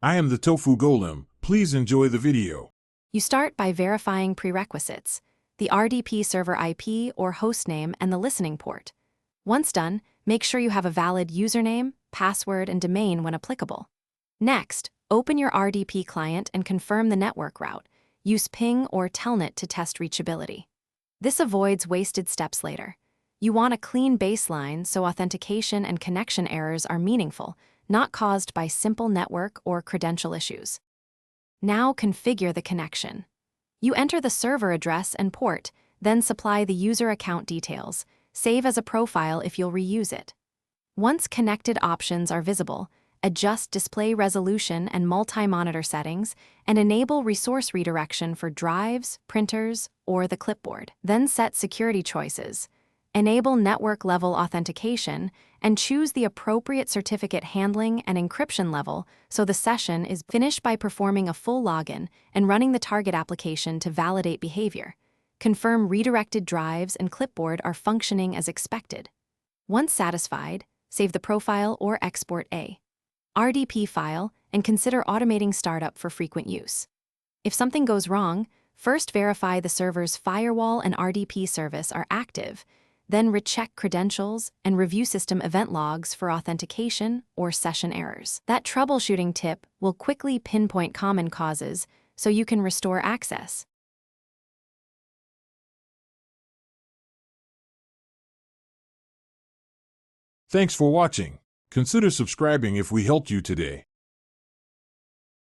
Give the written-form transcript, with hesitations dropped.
I am the Tofu Golem. Please enjoy the video. You start by verifying prerequisites, the RDP server IP or hostname and the listening port. Once done, make sure you have a valid username, password, and domain when applicable. Next, open your RDP client and confirm the network route. Use ping or telnet to test reachability. This avoids wasted steps later. You want a clean baseline so authentication and connection errors are meaningful, not caused by simple network or credential issues. Now configure the connection. You enter the server address and port, then supply the user account details. Save as a profile if you'll reuse it. Once connected options are visible, adjust display resolution and multi-monitor settings, and enable resource redirection for drives, printers, or the clipboard. Then set security choices. Enable network-level authentication, and choose the appropriate certificate handling and encryption level so the session is finished by performing a full login and running the target application to validate behavior. Confirm redirected drives and clipboard are functioning as expected. Once satisfied, save the profile or export a RDP file and consider automating startup for frequent use. If something goes wrong, first verify the server's firewall and RDP service are active, then recheck credentials and review system event logs for authentication or session errors. That troubleshooting tip will quickly pinpoint common causes so you can restore access. Thanks for watching. Consider subscribing if we helped you today.